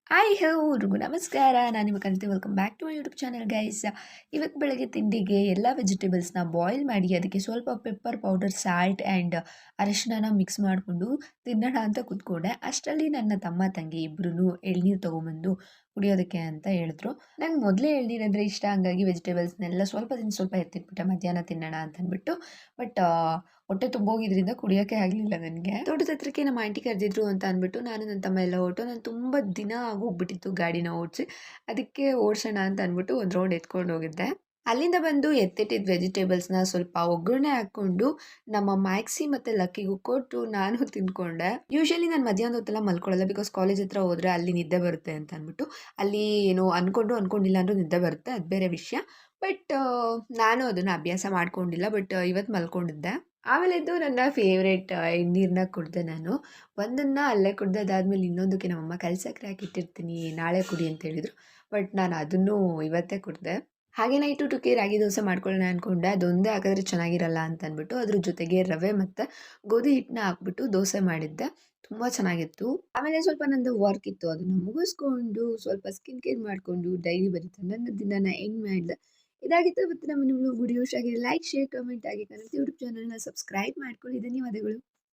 Hi hello ಎಲ್ರಿಗೂ ನಮಸ್ಕಾರ. ನಾನು ನಿಮ್ಮ Kavitha. Welcome back to my YouTube channel guys. ಇವತ್ತು ಬೆಳಗ್ಗೆ ತಿಂಡಿಗೆ ಎಲ್ಲ ವೆಜಿಟೇಬಲ್ಸ್ನ ಬಾಯ್ಲ್ ಮಾಡಿ ಅದಕ್ಕೆ ಸ್ವಲ್ಪ ಪೆಪ್ಪರ್ ಪೌಡರ್, ಸಾಲ್ಟ್ ಆ್ಯಂಡ್ ಅರಿಶಿಣನ ಮಿಕ್ಸ್ ಮಾಡಿಕೊಂಡು ತಿನ್ನೋಣ ಅಂತ ಕೂತ್ಕೊಂಡೆ. ಅಷ್ಟರಲ್ಲಿ ನನ್ನ ತಮ್ಮ ತಂಗಿ ಇಬ್ಬರೂ ಎಳ್ನೀರು ತೊಗೊಂಬಂದು ಕುಡಿಯೋದಕ್ಕೆ ಅಂತ ಹೇಳಿದ್ರು. ನಂಗೆ ಮೊದಲೇ ಎಳ್ನೀರಂದರೆ ಇಷ್ಟ, ಹಂಗಾಗಿ ವೆಜಿಟೇಬಲ್ಸ್ನೆಲ್ಲ ಸ್ವಲ್ಪ ಸ್ವಲ್ಪ ಎತ್ತಿಟ್ಬಿಟ್ಟೆ ಮಧ್ಯಾಹ್ನ ತಿನ್ನೋಣ ಅಂತ ಅಂದ್ಬಿಟ್ಟು. ಬಟ್ ಹೊಟ್ಟೆ ತುಂಬೋಗಿದ್ರಿಂದ ಕುಡಿಯೋಕ್ಕೆ ಆಗಲಿಲ್ಲ ನನಗೆ. ತೋಟದ ಹತ್ರಕ್ಕೆ ನಮ್ಮ ಆಂಟಿ ಕರೆದಿದ್ರು ಅಂತ ಅಂದ್ಬಿಟ್ಟು ನಾನು ನನ್ನ ತಮ್ಮ ಎಲ್ಲ ಹೊರಟು. ನಾನು ತುಂಬ ದಿನ ಆಗೋಗ್ಬಿಟ್ಟಿತ್ತು ಗಾಡಿನ ಓಡಿಸಿ, ಅದಕ್ಕೆ ಓಡಿಸೋಣ ಅಂತ ಅಂದ್ಬಿಟ್ಟು ಒಂದು ರೌಂಡ್ ಎತ್ಕೊಂಡು ಹೋಗಿದ್ದೆ. ಅಲ್ಲಿಂದ ಬಂದು ಎತ್ತಿಟ್ಟಿದ್ದ ವೆಜಿಟೇಬಲ್ಸ್ನ ಸ್ವಲ್ಪ ಒಗ್ಗರಣೆ ಹಾಕ್ಕೊಂಡು ನಮ್ಮ ಮ್ಯಾಕ್ಸಿ ಮತ್ತು ಲಕ್ಕಿಗೂ ಕೊಟ್ಟು ನಾನು ತಿಂದ್ಕೊಂಡೆ. ಯೂಶಲಿ ನಾನು ಮಧ್ಯಾಹ್ನದ ಹೊತ್ತೆಲ್ಲ ಮಲ್ಕೊಳ್ಳಲ್ಲ, ಬಿಕಾಸ್ ಕಾಲೇಜ್ ಹತ್ರ ಹೋದರೆ ಅಲ್ಲಿ ನಿದ್ದೆ ಬರುತ್ತೆ ಅಂತ ಅಂದ್ಬಿಟ್ಟು. ಅಲ್ಲಿ ಏನೋ ಅಂದ್ಕೊಂಡಿಲ್ಲ ಅಂದರೂ ನಿದ್ದೆ ಬರುತ್ತೆ, ಅದು ಬೇರೆ ವಿಷಯ. ಬಟ್ ನಾನು ಅದನ್ನು ಅಭ್ಯಾಸ ಮಾಡ್ಕೊಂಡಿಲ್ಲ. ಬಟ್ ಇವತ್ತು ಮಲ್ಕೊಂಡಿದ್ದೆ. ಆಮೇಲೆ ಎದ್ದು ನನ್ನ ಫೇವ್ರೇಟ್ ಎಳ್ನೀರನ್ನ ಕುಡಿದೆ ನಾನು. ಒಂದನ್ನು ಅಲ್ಲೇ ಕುಡಿದೆ. ಅದಾದಮೇಲೆ ಇನ್ನೊಂದಕ್ಕೆ ನಮ್ಮಮ್ಮ ಕಲ್ಸಕ್ಕರೆ ಹಾಕಿಟ್ಟಿರ್ತೀನಿ, ನಾಳೆ ಕುಡಿ ಅಂತ ಹೇಳಿದರು. ಬಟ್ ನಾನು ಅದನ್ನು ಇವತ್ತೇ ಕುಡಿದೆ. ಹಾಗೆ ನೈಟು ಊಟಕ್ಕೆ ರಾಗಿ ದೋಸೆ ಮಾಡ್ಕೊಳ್ಳೋಣ ಅಂದ್ಕೊಂಡೆ. ಅದೊಂದೇ ಹಾಕಿದ್ರೆ ಚೆನ್ನಾಗಿರಲ್ಲ ಅಂತ ಅಂದ್ಬಿಟ್ಟು ಅದ್ರ ಜೊತೆಗೆ ರವೆ ಮತ್ತು ಗೋಧಿ ಹಿಟ್ಟನ್ನ ಹಾಕ್ಬಿಟ್ಟು ದೋಸೆ ಮಾಡಿದ್ದೆ. ತುಂಬ ಚೆನ್ನಾಗಿತ್ತು. ಆಮೇಲೆ ಸ್ವಲ್ಪ ನಂದು ವರ್ಕ್ ಇತ್ತು, ಅದನ್ನು ಮುಗಿಸ್ಕೊಂಡು ಸ್ವಲ್ಪ ಸ್ಕಿನ್ ಕೇರ್ ಮಾಡಿಕೊಂಡು ಡೈರಿ ಬರೀತಾ ನನ್ನ ದಿನನ ಎಂಡ್ ಮಾಡಿದೆ. ಇದಾಗಿತ್ತು ಇವತ್ತಿನ ನಮ್ಮ ವಿಡಿಯೋ. ಇಷ್ಟ ಆಗಿದೆ ಲೈಕ್, ಶೇರ್, ಕಮೆಂಟ್ ಆಗಿ ನನ್ನ ಯೂಟ್ಯೂಬ್ ಚಾನಲ್ನ ಸಬ್ಸ್ಕ್ರೈಬ್ ಮಾಡ್ಕೊಳ್ಳಿ. ಧನ್ಯವಾದಗಳು.